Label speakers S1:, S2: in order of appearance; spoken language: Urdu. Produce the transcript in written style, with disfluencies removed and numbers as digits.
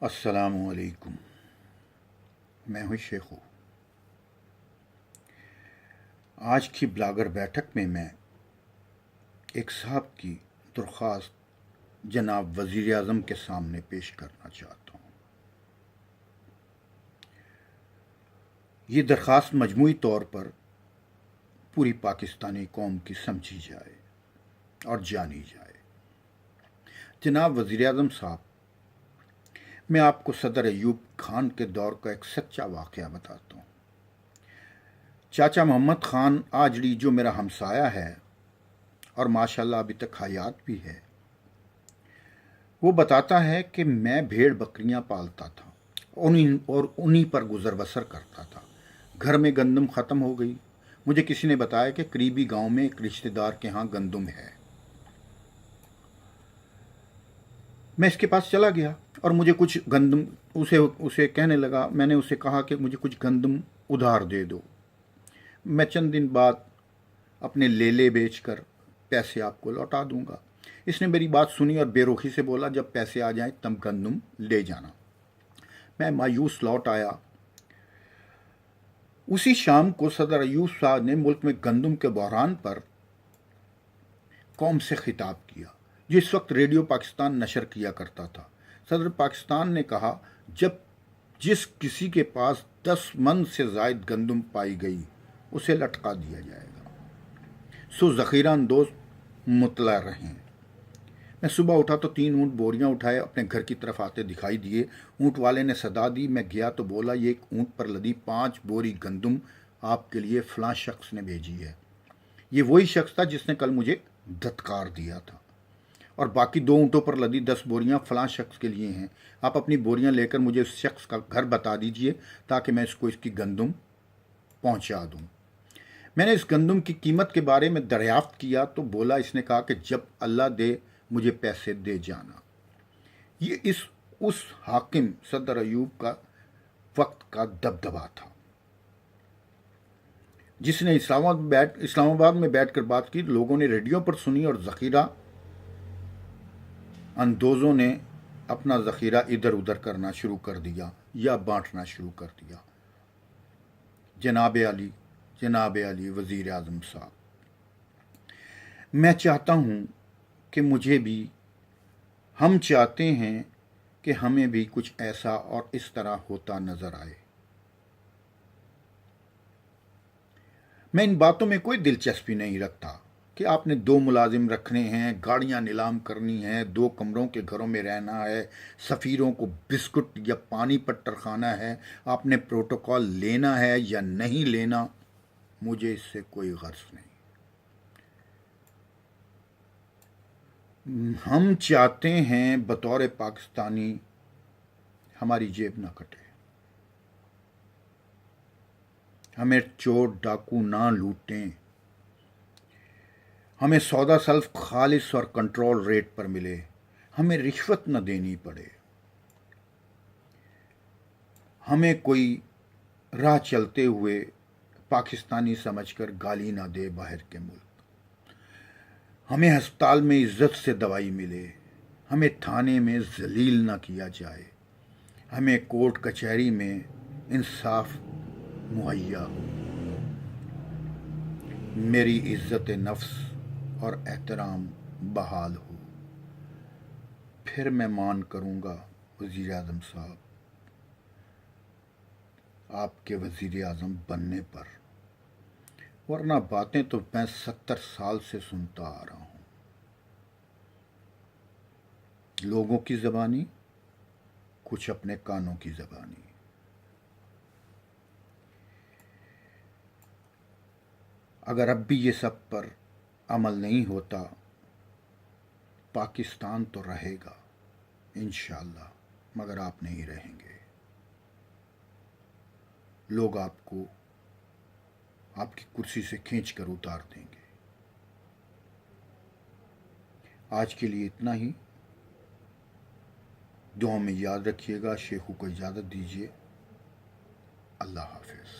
S1: السلام علیکم، میں ہوں شیخو۔ آج کی بلاگر بیٹھک میں ایک صاحب کی درخواست جناب وزیر اعظم کے سامنے پیش کرنا چاہتا ہوں۔ یہ درخواست مجموعی طور پر پوری پاکستانی قوم کی سمجھی جائے اور جانی جائے۔ جناب وزیر اعظم صاحب، میں آپ کو صدر ایوب خان کے دور کا ایک سچا واقعہ بتاتا ہوں۔ چاچا محمد خان آجڑی، جو میرا ہمسایہ ہے اور ماشاءاللہ ابھی تک حیات بھی ہے، وہ بتاتا ہے کہ میں بھیڑ بکریاں پالتا تھا اور انہی پر گزر بسر کرتا تھا۔ گھر میں گندم ختم ہو گئی۔ مجھے کسی نے بتایا کہ قریبی گاؤں میں ایک رشتہ دار کے ہاں گندم ہے۔ میں اس کے پاس چلا گیا اور مجھے کچھ گندم اسے کہنے لگا۔ میں نے اسے کہا کہ مجھے کچھ گندم ادھار دے دو، میں چند دن بعد اپنے لے بیچ کر پیسے آپ کو لوٹا دوں گا۔ اس نے میری بات سنی اور بے رخی سے بولا، جب پیسے آ جائیں تب گندم لے جانا۔ میں مایوس لوٹ آیا۔ اسی شام کو صدر ایوب صاحب نے ملک میں گندم کے بحران پر قوم سے خطاب کیا، جس وقت ریڈیو پاکستان نشر کیا کرتا تھا۔ صدر پاکستان نے کہا، جس کسی کے پاس 10 من سے زائد گندم پائی گئی اسے لٹکا دیا جائے گا، سو ذخیرہ اندوز مطلع رہیں۔ میں صبح اٹھا تو 3 اونٹ بوریاں اٹھائے اپنے گھر کی طرف آتے دکھائی دیے۔ اونٹ والے نے صدا دی۔ میں گیا تو بولا، یہ ایک اونٹ پر لدی 5 بوری گندم آپ کے لیے فلاں شخص نے بھیجی ہے۔ یہ وہی شخص تھا جس نے کل مجھے دھتکار دیا تھا، اور باقی 2 اونٹوں پر لدی 10 بوریاں فلاں شخص کے لیے ہیں۔ آپ اپنی بوریاں لے کر مجھے اس شخص کا گھر بتا دیجئے تاکہ میں اس کو اس کی گندم پہنچا دوں۔ میں نے اس گندم کی قیمت کے بارے میں دریافت کیا تو بولا، اس نے کہا کہ جب اللہ دے مجھے پیسے دے جانا۔ یہ اس حاکم صدر ایوب کا وقت کا دبدبا تھا، جس نے اسلام آباد میں بیٹھ کر بات کی۔ لوگوں نے ریڈیو پر سنی اور ذخیرہ اندوزوں نے اپنا ذخیرہ ادھر ادھر کرنا شروع کر دیا یا بانٹنا شروع کر دیا۔ جناب علی وزیر اعظم صاحب، میں چاہتا ہوں کہ ہم چاہتے ہیں کہ ہمیں بھی کچھ ایسا اور اس طرح ہوتا نظر آئے۔ میں ان باتوں میں کوئی دلچسپی نہیں رکھتا کہ آپ نے 2 ملازم رکھنے ہیں، گاڑیاں نیلام کرنی ہیں، 2 کمروں کے گھروں میں رہنا ہے، سفیروں کو بسکٹ یا پانی پر ٹرکانا ہے، آپ نے پروٹوکول لینا ہے یا نہیں لینا، مجھے اس سے کوئی غرض نہیں۔ ہم چاہتے ہیں بطور پاکستانی ہماری جیب نہ کٹے، ہمیں چور ڈاکو نہ لوٹیں، ہمیں سودا سلف خالص اور کنٹرول ریٹ پر ملے، ہمیں رشوت نہ دینی پڑے، ہمیں کوئی راہ چلتے ہوئے پاکستانی سمجھ کر گالی نہ دے باہر کے ملک، ہمیں ہسپتال میں عزت سے دوائی ملے، ہمیں تھانے میں ذلیل نہ کیا جائے، ہمیں کورٹ کچہری میں انصاف مہیا ہو، میری عزت نفس اور احترام بحال ہو، پھر میں مان کروں گا وزیر اعظم صاحب آپ کے وزیر اعظم بننے پر، ورنہ باتیں تو میں 70 سال سے سنتا آ رہا ہوں۔ لوگوں کی زبانی، کچھ اپنے کانوں کی زبانی۔ اگر اب بھی یہ سب پر عمل نہیں ہوتا، پاکستان تو رہے گا انشاءاللہ، مگر آپ نہیں رہیں گے۔ لوگ آپ کو آپ کی کرسی سے کھینچ کر اتار دیں گے۔ آج کے لیے اتنا ہی۔ دعاؤں میں یاد رکھیے گا۔ شیخو کو اجازت دیجیے۔ اللہ حافظ۔